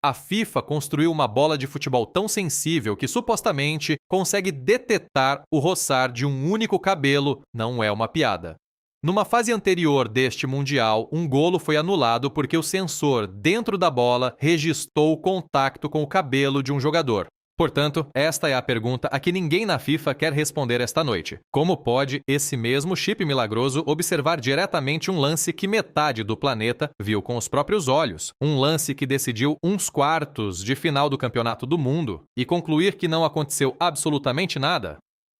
A FIFA construiu uma bola de futebol tão sensível que supostamente consegue detectar o roçar de um único cabelo, não é uma piada. Numa fase anterior deste Mundial, um golo foi anulado porque o sensor dentro da bola registrou o contato com o cabelo de um jogador. Portanto, esta é a pergunta a que ninguém na FIFA quer responder esta noite. Como pode esse mesmo chip milagroso observar diretamente um lance que metade do planeta viu com os próprios olhos? Um lance que decidiu uns quartos de final do Campeonato do Mundo e concluir que não aconteceu absolutamente nada?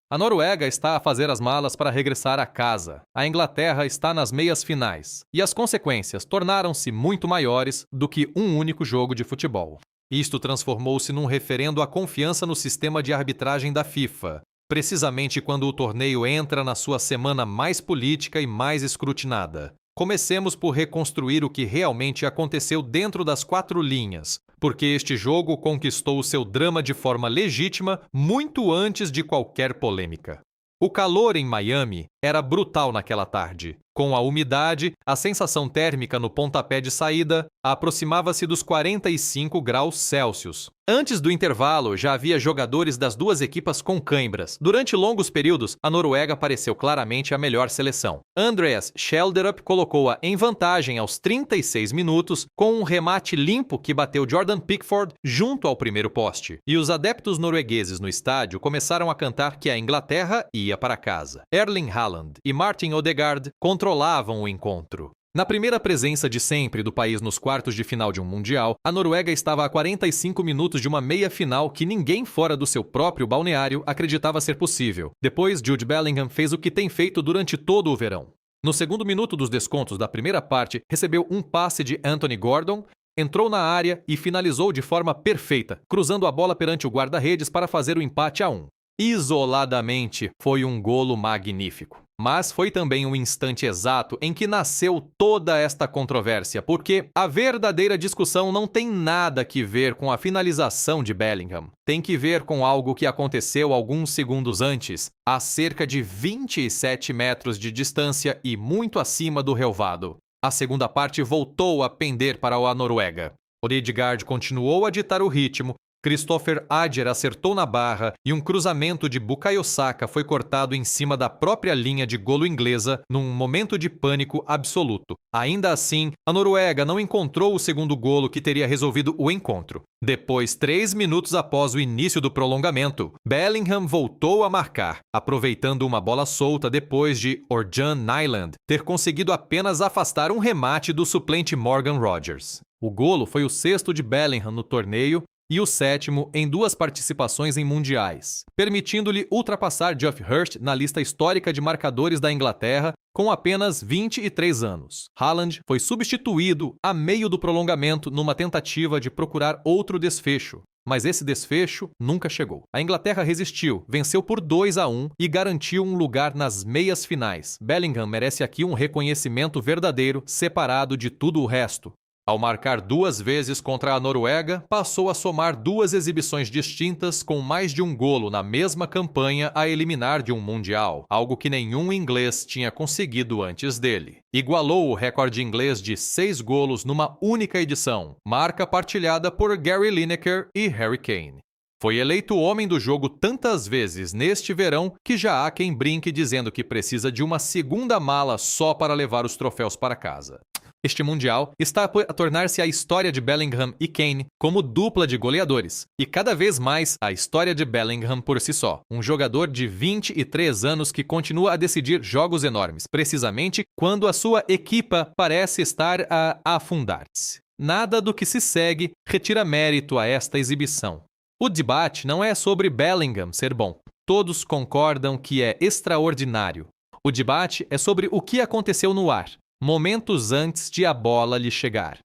A Noruega está a fazer as malas para regressar a casa. A Inglaterra está nas meias finais. E as consequências tornaram-se muito maiores do que um único jogo de futebol. Isto transformou-se num referendo à confiança no sistema de arbitragem da FIFA, precisamente quando o torneio entra na sua semana mais política e mais escrutinada. Comecemos por reconstruir o que realmente aconteceu dentro das 4 linhas, porque este jogo conquistou seu drama de forma legítima muito antes de qualquer polêmica. O calor em Miami era brutal naquela tarde. Com a umidade, a sensação térmica no pontapé de saída aproximava-se dos 45 graus Celsius. Antes do intervalo, já havia jogadores das duas equipas com cãibras. Durante longos períodos, a Noruega pareceu claramente a melhor seleção. Andreas Schjelderup colocou-a em vantagem aos 36 minutos com um remate limpo que bateu Jordan Pickford junto ao primeiro poste. E os adeptos noruegueses no estádio começaram a cantar que a Inglaterra ia para casa. Erling Haaland e Martin Odegaard controlavam o encontro. Na primeira presença de sempre do país nos quartos de final de um Mundial, a Noruega estava a 45 minutos de uma meia-final que ninguém fora do seu próprio balneário acreditava ser possível. Depois, Jude Bellingham fez o que tem feito durante todo o verão. No segundo minuto dos descontos da primeira parte, recebeu um passe de Anthony Gordon, entrou na área e finalizou de forma perfeita, cruzando a bola perante o guarda-redes para fazer o empate a 1. Isoladamente, foi um golo magnífico. Mas foi também um instante exato em que nasceu toda esta controvérsia, porque a verdadeira discussão não tem nada que ver com a finalização de Bellingham. Tem que ver com algo que aconteceu alguns segundos antes, a cerca de 27 metros de distância e muito acima do relvado. A segunda parte voltou a pender para a Noruega. Odegaard continuou a ditar o ritmo, Christopher Adjer acertou na barra e um cruzamento de Bukayo Saka foi cortado em cima da própria linha de golo inglesa num momento de pânico absoluto. Ainda assim, a Noruega não encontrou o segundo golo que teria resolvido o encontro. Depois, 3 minutos após o início do prolongamento, Bellingham voltou a marcar, aproveitando uma bola solta depois de Orjan Nyland ter conseguido apenas afastar um remate do suplente Morgan Rogers. O golo foi o 6º de Bellingham no torneio e o 7º em 2 participações em mundiais, permitindo-lhe ultrapassar Geoff Hurst na lista histórica de marcadores da Inglaterra com apenas 23 anos. Haaland foi substituído a meio do prolongamento numa tentativa de procurar outro desfecho, mas esse desfecho nunca chegou. A Inglaterra resistiu, venceu por 2-1 e garantiu um lugar nas meias finais. Bellingham merece aqui um reconhecimento verdadeiro, separado de tudo o resto. Ao marcar 2 vezes contra a Noruega, passou a somar 2 exibições distintas com mais de um golo na mesma campanha a eliminar de um Mundial, algo que nenhum inglês tinha conseguido antes dele. Igualou o recorde inglês de 6 golos numa única edição, marca partilhada por Gary Lineker e Harry Kane. Foi eleito o homem do jogo tantas vezes neste verão que já há quem brinque dizendo que precisa de uma segunda mala só para levar os troféus para casa. Este Mundial está a tornar-se a história de Bellingham e Kane como dupla de goleadores, e cada vez mais a história de Bellingham por si só, um jogador de 23 anos que continua a decidir jogos enormes, precisamente quando a sua equipa parece estar a afundar-se. Nada do que se segue retira mérito a esta exibição. O debate não é sobre Bellingham ser bom. Todos concordam que é extraordinário. O debate é sobre o que aconteceu no ar, momentos antes de a bola lhe chegar.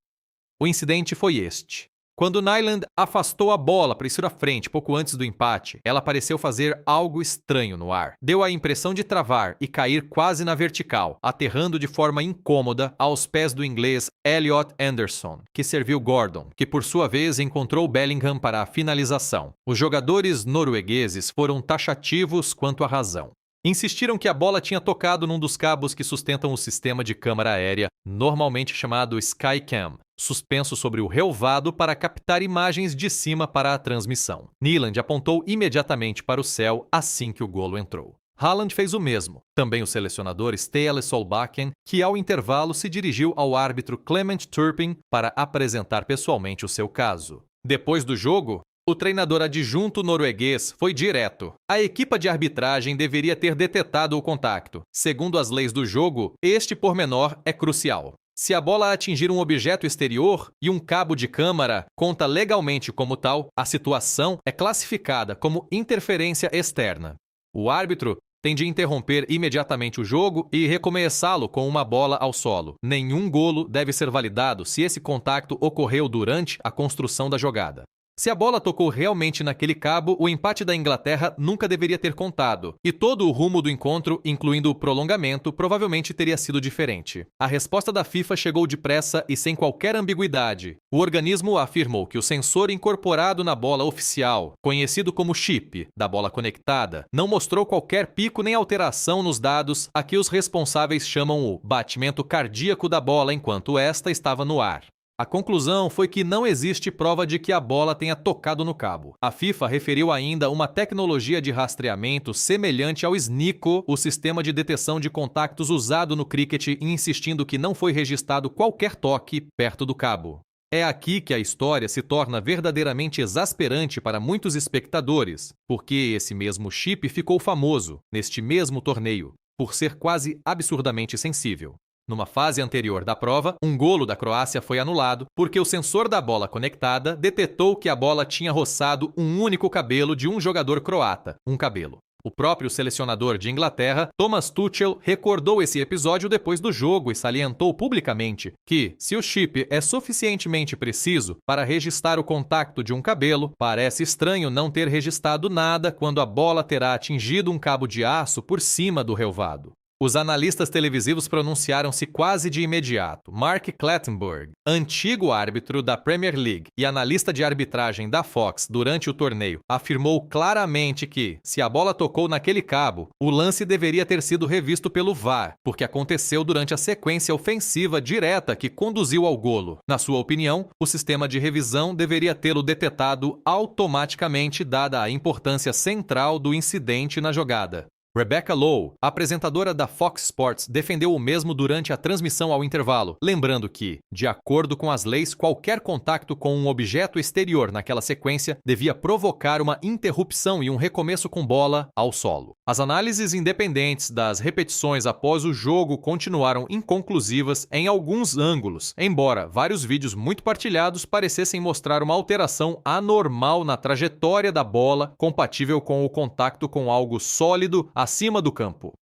O incidente foi este. Quando Nyland afastou a bola para ir à frente pouco antes do empate, ela pareceu fazer algo estranho no ar. Deu a impressão de travar e cair quase na vertical, aterrando de forma incômoda aos pés do inglês Elliot Anderson, que serviu Gordon, que por sua vez encontrou Bellingham para a finalização. Os jogadores noruegueses foram taxativos quanto à razão. Insistiram que a bola tinha tocado num dos cabos que sustentam o sistema de câmara aérea, normalmente chamado Skycam, suspenso sobre o relvado para captar imagens de cima para a transmissão. Nyland apontou imediatamente para o céu assim que o golo entrou. Haaland fez o mesmo. Também o selecionador Ståle Solbakken, que ao intervalo se dirigiu ao árbitro Clement Turpin para apresentar pessoalmente o seu caso. Depois do jogo, o treinador adjunto norueguês foi direto. A equipa de arbitragem deveria ter detetado o contacto. Segundo as leis do jogo, este pormenor é crucial. Se a bola atingir um objeto exterior e um cabo de câmara conta legalmente como tal, a situação é classificada como interferência externa. O árbitro tem de interromper imediatamente o jogo e recomeçá-lo com uma bola ao solo. Nenhum golo deve ser validado se esse contacto ocorreu durante a construção da jogada. Se a bola tocou realmente naquele cabo, o empate da Inglaterra nunca deveria ter contado, e todo o rumo do encontro, incluindo o prolongamento, provavelmente teria sido diferente. A resposta da FIFA chegou depressa e sem qualquer ambiguidade. O organismo afirmou que o sensor incorporado na bola oficial, conhecido como chip, da bola conectada, não mostrou qualquer pico nem alteração nos dados a que os responsáveis chamam o batimento cardíaco da bola enquanto esta estava no ar. A conclusão foi que não existe prova de que a bola tenha tocado no cabo. A FIFA referiu ainda uma tecnologia de rastreamento semelhante ao SNICO, o sistema de detecção de contactos usado no cricket, insistindo que não foi registrado qualquer toque perto do cabo. É aqui que a história se torna verdadeiramente exasperante para muitos espectadores, porque esse mesmo chip ficou famoso, neste mesmo torneio, por ser quase absurdamente sensível. Numa fase anterior da prova, um golo da Croácia foi anulado porque o sensor da bola conectada detetou que a bola tinha roçado um único cabelo de um jogador croata, um cabelo. O próprio selecionador de Inglaterra, Thomas Tuchel, recordou esse episódio depois do jogo e salientou publicamente que, se o chip é suficientemente preciso para registrar o contacto de um cabelo, parece estranho não ter registrado nada quando a bola terá atingido um cabo de aço por cima do relvado. Os analistas televisivos pronunciaram-se quase de imediato. Mark Clattenburg, antigo árbitro da Premier League e analista de arbitragem da Fox durante o torneio, afirmou claramente que, se a bola tocou naquele cabo, o lance deveria ter sido revisto pelo VAR, porque aconteceu durante a sequência ofensiva direta que conduziu ao golo. Na sua opinião, o sistema de revisão deveria tê-lo detetado automaticamente, dada a importância central do incidente na jogada. Rebecca Lowe, apresentadora da Fox Sports, defendeu o mesmo durante a transmissão ao intervalo, lembrando que, de acordo com as leis, qualquer contato com um objeto exterior naquela sequência devia provocar uma interrupção e um recomeço com bola ao solo. As análises independentes das repetições após o jogo continuaram inconclusivas em alguns ângulos, embora vários vídeos muito partilhados parecessem mostrar uma alteração anormal na trajetória da bola compatível com o contato com algo sólido acima do campo.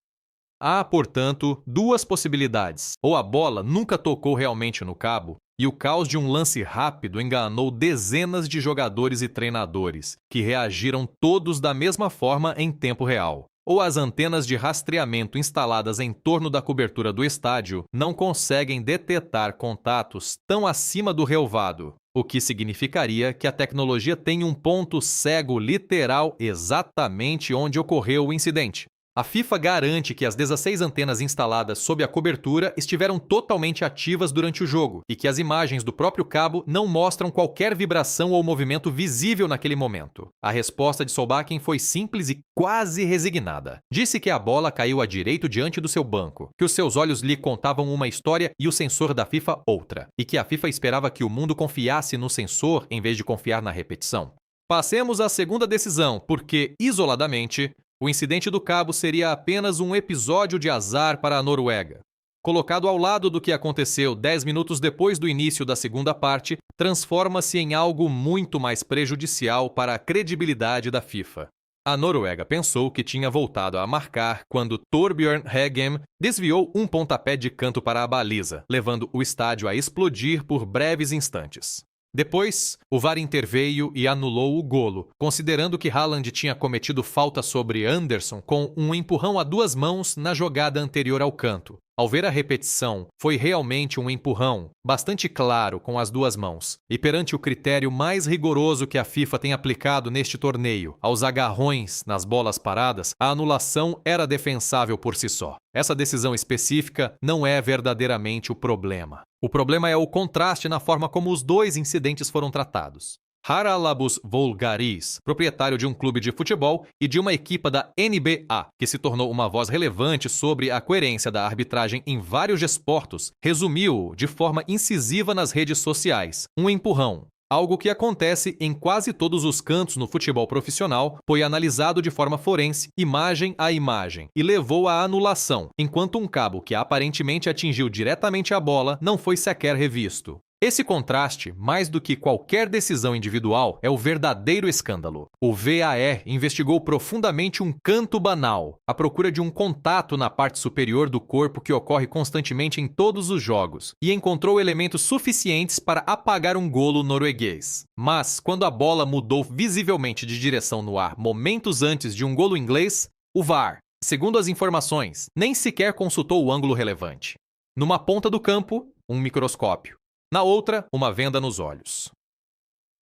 Há, portanto, duas possibilidades. Ou a bola nunca tocou realmente no cabo, e o caos de um lance rápido enganou dezenas de jogadores e treinadores, que reagiram todos da mesma forma em tempo real. Ou as antenas de rastreamento instaladas em torno da cobertura do estádio não conseguem detetar contatos tão acima do relvado, o que significaria que a tecnologia tem um ponto cego literal exatamente onde ocorreu o incidente. A FIFA garante que as 16 antenas instaladas sob a cobertura estiveram totalmente ativas durante o jogo e que as imagens do próprio cabo não mostram qualquer vibração ou movimento visível naquele momento. A resposta de Solbakken foi simples e quase resignada. Disse que a bola caiu à direita diante do seu banco, que os seus olhos lhe contavam uma história e o sensor da FIFA outra, e que a FIFA esperava que o mundo confiasse no sensor em vez de confiar na repetição. Passemos à segunda decisão, porque, isoladamente, o incidente do cabo seria apenas um episódio de azar para a Noruega. Colocado ao lado do que aconteceu 10 minutos depois do início da segunda parte, transforma-se em algo muito mais prejudicial para a credibilidade da FIFA. A Noruega pensou que tinha voltado a marcar quando Torbjørn Hegem desviou um pontapé de canto para a baliza, levando o estádio a explodir por breves instantes. Depois, o VAR interveio e anulou o golo, considerando que Haaland tinha cometido falta sobre Anderson com um empurrão a duas mãos na jogada anterior ao canto. Ao ver a repetição, foi realmente um empurrão, bastante claro com as duas mãos. E perante o critério mais rigoroso que a FIFA tem aplicado neste torneio, aos agarrões nas bolas paradas, a anulação era defensável por si só. Essa decisão específica não é verdadeiramente o problema. O problema é o contraste na forma como os dois incidentes foram tratados. Haralabos Voulgaris, proprietário de um clube de futebol e de uma equipa da NBA, que se tornou uma voz relevante sobre a coerência da arbitragem em vários desportos, resumiu de forma incisiva nas redes sociais: um empurrão. Algo que acontece em quase todos os cantos no futebol profissional, foi analisado de forma forense, imagem a imagem, e levou à anulação, enquanto um cabo que aparentemente atingiu diretamente a bola não foi sequer revisto. Esse contraste, mais do que qualquer decisão individual, é o verdadeiro escândalo. O VAR investigou profundamente um canto banal, a procura de um contato na parte superior do corpo que ocorre constantemente em todos os jogos, e encontrou elementos suficientes para apagar um golo norueguês. Mas, quando a bola mudou visivelmente de direção no ar momentos antes de um golo inglês, o VAR, segundo as informações, nem sequer consultou o ângulo relevante. Numa ponta do campo, um microscópio. Na outra, uma venda nos olhos.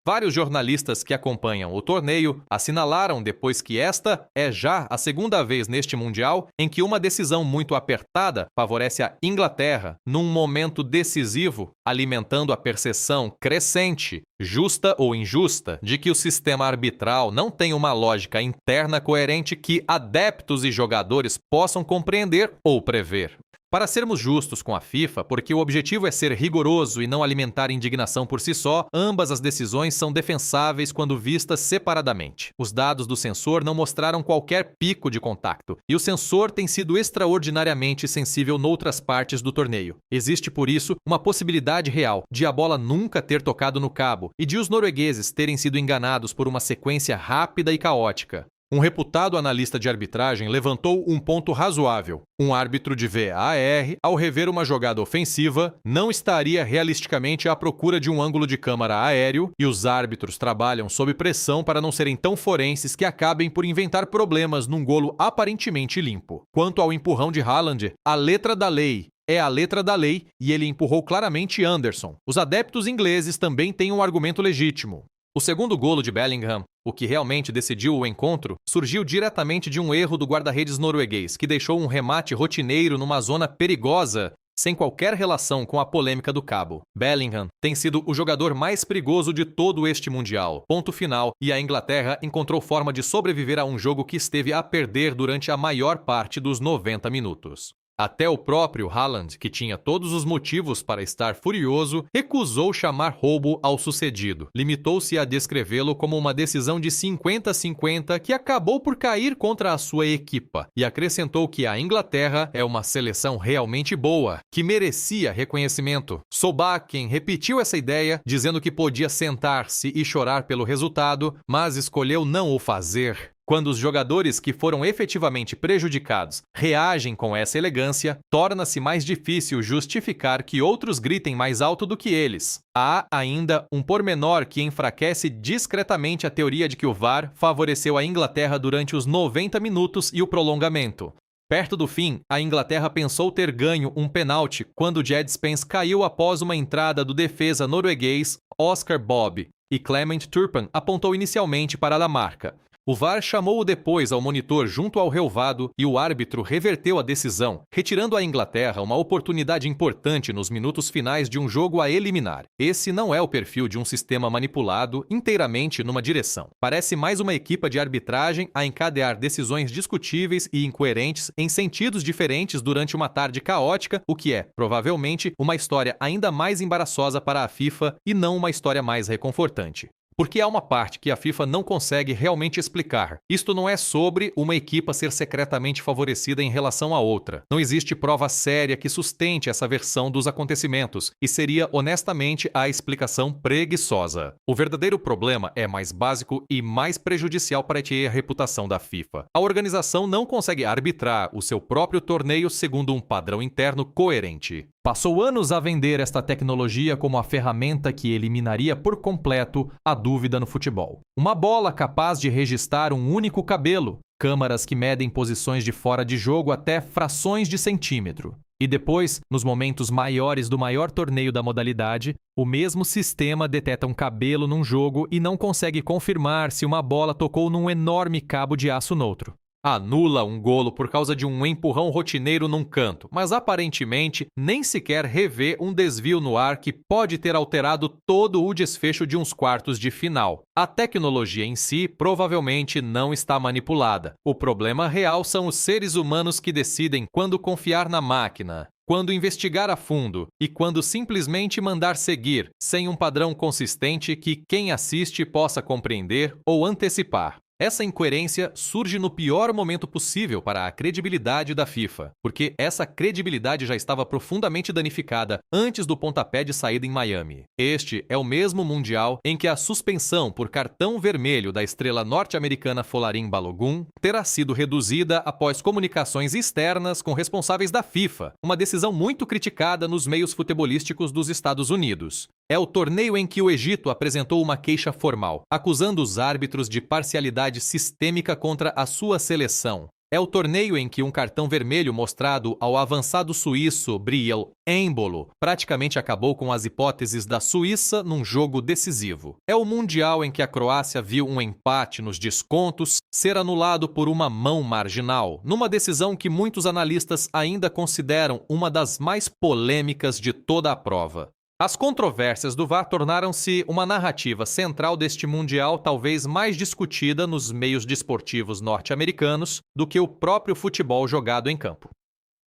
Vários jornalistas que acompanham o torneio assinalaram depois que esta é já a segunda vez neste Mundial em que uma decisão muito apertada favorece a Inglaterra num momento decisivo, alimentando a percepção crescente, justa ou injusta, de que o sistema arbitral não tem uma lógica interna coerente que adeptos e jogadores possam compreender ou prever. Para sermos justos com a FIFA, porque o objetivo é ser rigoroso e não alimentar indignação por si só, ambas as decisões são defensáveis quando vistas separadamente. Os dados do sensor não mostraram qualquer pico de contacto, e o sensor tem sido extraordinariamente sensível noutras partes do torneio. Existe, por isso, uma possibilidade real de a bola nunca ter tocado no cabo e de os noruegueses terem sido enganados por uma sequência rápida e caótica. Um reputado analista de arbitragem levantou um ponto razoável. Um árbitro de VAR, ao rever uma jogada ofensiva, não estaria realisticamente à procura de um ângulo de câmara aéreo, e os árbitros trabalham sob pressão para não serem tão forenses que acabem por inventar problemas num golo aparentemente limpo. Quanto ao empurrão de Haaland, a letra da lei é a letra da lei e ele empurrou claramente Anderson. Os adeptos ingleses também têm um argumento legítimo. O segundo golo de Bellingham, o que realmente decidiu o encontro, surgiu diretamente de um erro do guarda-redes norueguês, que deixou um remate rotineiro numa zona perigosa, sem qualquer relação com a polêmica do cabo. Bellingham tem sido o jogador mais perigoso de todo este Mundial. Ponto final, e a Inglaterra encontrou forma de sobreviver a um jogo que esteve a perder durante a maior parte dos 90 minutos. Até o próprio Haaland, que tinha todos os motivos para estar furioso, recusou chamar roubo ao sucedido. Limitou-se a descrevê-lo como uma decisão de 50-50 que acabou por cair contra a sua equipa, e acrescentou que a Inglaterra é uma seleção realmente boa, que merecia reconhecimento. Solbakken repetiu essa ideia, dizendo que podia sentar-se e chorar pelo resultado, mas escolheu não o fazer. Quando os jogadores que foram efetivamente prejudicados reagem com essa elegância, torna-se mais difícil justificar que outros gritem mais alto do que eles. Há ainda um pormenor que enfraquece discretamente a teoria de que o VAR favoreceu a Inglaterra durante os 90 minutos e o prolongamento. Perto do fim, a Inglaterra pensou ter ganho um pênalti quando Jed Spence caiu após uma entrada do defesa norueguês Oscar Bob, e Clement Turpin apontou inicialmente para a marca. O VAR chamou-o depois ao monitor junto ao relvado e o árbitro reverteu a decisão, retirando à Inglaterra uma oportunidade importante nos minutos finais de um jogo a eliminar. Esse não é o perfil de um sistema manipulado inteiramente numa direção. Parece mais uma equipa de arbitragem a encadear decisões discutíveis e incoerentes em sentidos diferentes durante uma tarde caótica, o que é, provavelmente, uma história ainda mais embaraçosa para a FIFA e não uma história mais reconfortante. Porque há uma parte que a FIFA não consegue realmente explicar. Isto não é sobre uma equipa ser secretamente favorecida em relação a outra. Não existe prova séria que sustente essa versão dos acontecimentos, e seria honestamente a explicação preguiçosa. O verdadeiro problema é mais básico e mais prejudicial para a reputação da FIFA. A organização não consegue arbitrar o seu próprio torneio segundo um padrão interno coerente. Passou anos a vender esta tecnologia como a ferramenta que eliminaria por completo a dúvida no futebol. Uma bola capaz de registrar um único cabelo, câmaras que medem posições de fora de jogo até frações de centímetro. E depois, nos momentos maiores do maior torneio da modalidade, o mesmo sistema deteta um cabelo num jogo e não consegue confirmar se uma bola tocou num enorme cabo de aço noutro. Anula um golo por causa de um empurrão rotineiro num canto, mas aparentemente nem sequer revê um desvio no ar que pode ter alterado todo o desfecho de uns quartos de final. A tecnologia em si provavelmente não está manipulada. O problema real são os seres humanos que decidem quando confiar na máquina, quando investigar a fundo e quando simplesmente mandar seguir, sem um padrão consistente que quem assiste possa compreender ou antecipar. Essa incoerência surge no pior momento possível para a credibilidade da FIFA, porque essa credibilidade já estava profundamente danificada antes do pontapé de saída em Miami. Este é o mesmo Mundial em que a suspensão por cartão vermelho da estrela norte-americana Folarin Balogun terá sido reduzida após comunicações externas com responsáveis da FIFA, uma decisão muito criticada nos meios futebolísticos dos Estados Unidos. É o torneio em que o Egito apresentou uma queixa formal, acusando os árbitros de parcialidade sistêmica contra a sua seleção. É o torneio em que um cartão vermelho mostrado ao avançado suíço Briel Embolo praticamente acabou com as hipóteses da Suíça num jogo decisivo. É o Mundial em que a Croácia viu um empate nos descontos ser anulado por uma mão marginal, numa decisão que muitos analistas ainda consideram uma das mais polêmicas de toda a prova. As controvérsias do VAR tornaram-se uma narrativa central deste Mundial talvez mais discutida nos meios desportivos norte-americanos do que o próprio futebol jogado em campo.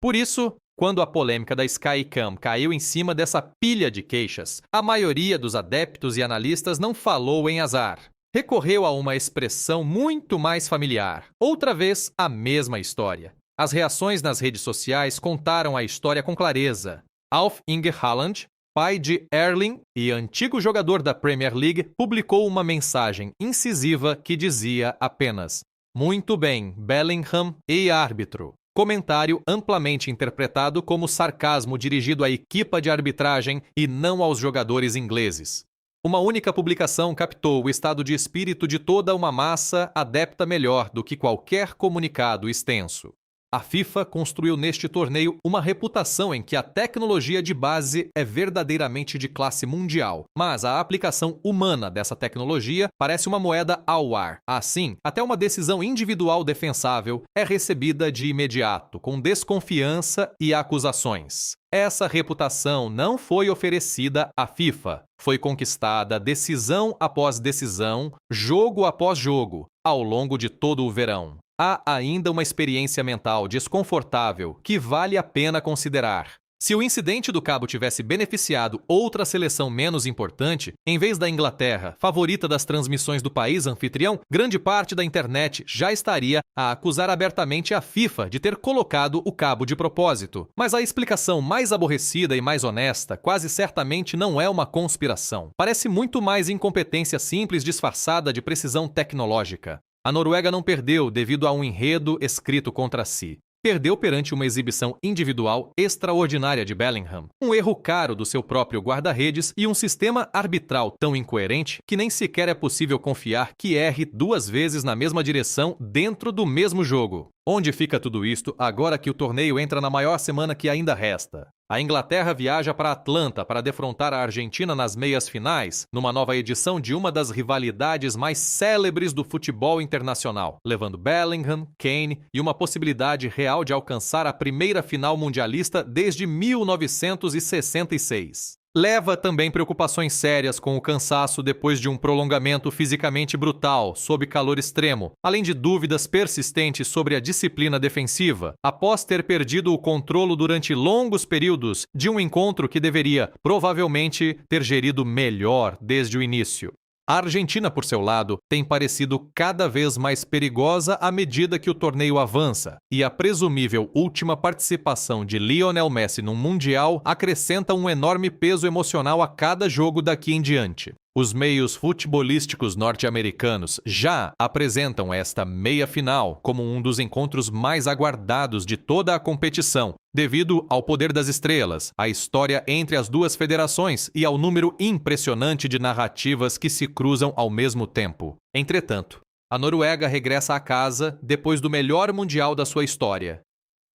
Por isso, quando a polêmica da Skycam caiu em cima dessa pilha de queixas, a maioria dos adeptos e analistas não falou em azar. Recorreu a uma expressão muito mais familiar. Outra vez, a mesma história. As reações nas redes sociais contaram a história com clareza. Alf Inge Haaland, pai de Erling e antigo jogador da Premier League, publicou uma mensagem incisiva que dizia apenas: "Muito bem, Bellingham e árbitro." Comentário amplamente interpretado como sarcasmo dirigido à equipa de arbitragem e não aos jogadores ingleses. Uma única publicação captou o estado de espírito de toda uma massa adepta melhor do que qualquer comunicado extenso. A FIFA construiu neste torneio uma reputação em que a tecnologia de base é verdadeiramente de classe mundial, mas a aplicação humana dessa tecnologia parece uma moeda ao ar. Assim, até uma decisão individual defensável é recebida de imediato, com desconfiança e acusações. Essa reputação não foi oferecida à FIFA. Foi conquistada decisão após decisão, jogo após jogo, ao longo de todo o verão. Há ainda uma experiência mental desconfortável que vale a pena considerar. Se o incidente do cabo tivesse beneficiado outra seleção menos importante, em vez da Inglaterra, favorita das transmissões do país anfitrião, grande parte da internet já estaria a acusar abertamente a FIFA de ter colocado o cabo de propósito. Mas a explicação mais aborrecida e mais honesta quase certamente não é uma conspiração. Parece muito mais incompetência simples disfarçada de precisão tecnológica. A Noruega não perdeu devido a um enredo escrito contra si. Perdeu perante uma exibição individual extraordinária de Bellingham, um erro caro do seu próprio guarda-redes e um sistema arbitral tão incoerente que nem sequer é possível confiar que erre duas vezes na mesma direção dentro do mesmo jogo. Onde fica tudo isto agora que o torneio entra na maior semana que ainda resta? A Inglaterra viaja para Atlanta para defrontar a Argentina nas meias finais, numa nova edição de uma das rivalidades mais célebres do futebol internacional, levando Bellingham, Kane e uma possibilidade real de alcançar a primeira final mundialista desde 1966. Leva também preocupações sérias com o cansaço depois de um prolongamento fisicamente brutal, sob calor extremo, além de dúvidas persistentes sobre a disciplina defensiva, após ter perdido o controle durante longos períodos de um encontro que deveria, provavelmente, ter gerido melhor desde o início. A Argentina, por seu lado, tem parecido cada vez mais perigosa à medida que o torneio avança, e a presumível última participação de Lionel Messi num Mundial acrescenta um enorme peso emocional a cada jogo daqui em diante. Os meios futebolísticos norte-americanos já apresentam esta meia-final como um dos encontros mais aguardados de toda a competição, devido ao poder das estrelas, à história entre as duas federações e ao número impressionante de narrativas que se cruzam ao mesmo tempo. Entretanto, a Noruega regressa a casa depois do melhor mundial da sua história.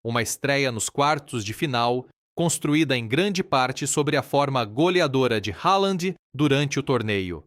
Uma estreia nos quartos de final construída em grande parte sobre a forma goleadora de Haaland durante o torneio.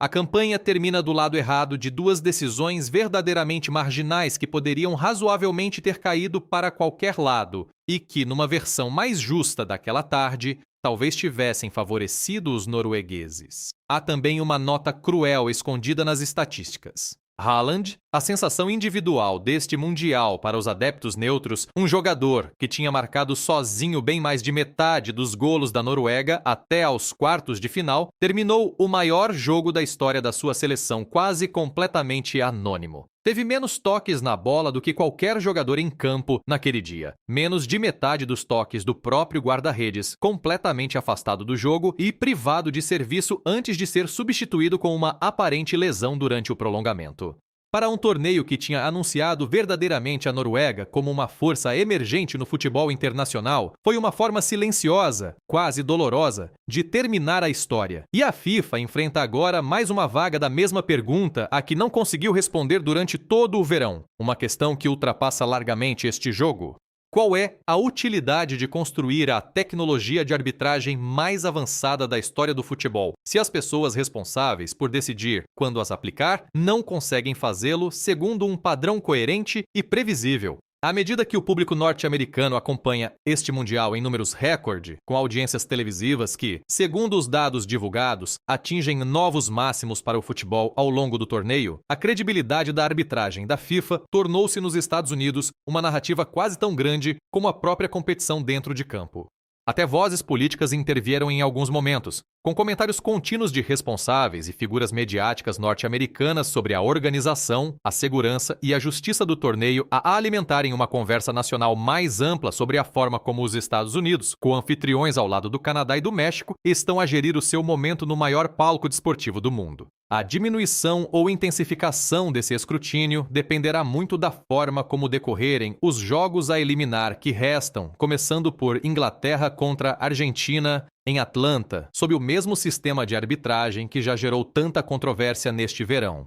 A campanha termina do lado errado de duas decisões verdadeiramente marginais que poderiam razoavelmente ter caído para qualquer lado e que, numa versão mais justa daquela tarde, talvez tivessem favorecido os noruegueses. Há também uma nota cruel escondida nas estatísticas. Haaland, a sensação individual deste Mundial para os adeptos neutros, um jogador que tinha marcado sozinho bem mais de metade dos golos da Noruega até aos quartos de final, terminou o maior jogo da história da sua seleção quase completamente anônimo. Teve menos toques na bola do que qualquer jogador em campo naquele dia. Menos de metade dos toques do próprio guarda-redes, completamente afastado do jogo e privado de serviço antes de ser substituído com uma aparente lesão durante o prolongamento. Para um torneio que tinha anunciado verdadeiramente a Noruega como uma força emergente no futebol internacional, foi uma forma silenciosa, quase dolorosa, de terminar a história. E a FIFA enfrenta agora mais uma vaga da mesma pergunta a que não conseguiu responder durante todo o verão. Uma questão que ultrapassa largamente este jogo. Qual é a utilidade de construir a tecnologia de arbitragem mais avançada da história do futebol, se as pessoas responsáveis por decidir quando as aplicar não conseguem fazê-lo segundo um padrão coerente e previsível? À medida que o público norte-americano acompanha este Mundial em números recorde, com audiências televisivas que, segundo os dados divulgados, atingem novos máximos para o futebol ao longo do torneio, a credibilidade da arbitragem da FIFA tornou-se nos Estados Unidos uma narrativa quase tão grande como a própria competição dentro de campo. Até vozes políticas intervieram em alguns momentos, com comentários contínuos de responsáveis e figuras mediáticas norte-americanas sobre a organização, a segurança e a justiça do torneio a alimentarem uma conversa nacional mais ampla sobre a forma como os Estados Unidos, co-anfitriões ao lado do Canadá e do México, estão a gerir o seu momento no maior palco desportivo do mundo. A diminuição ou intensificação desse escrutínio dependerá muito da forma como decorrerem os jogos a eliminar que restam, começando por Inglaterra contra Argentina em Atlanta, sob o mesmo sistema de arbitragem que já gerou tanta controvérsia neste verão.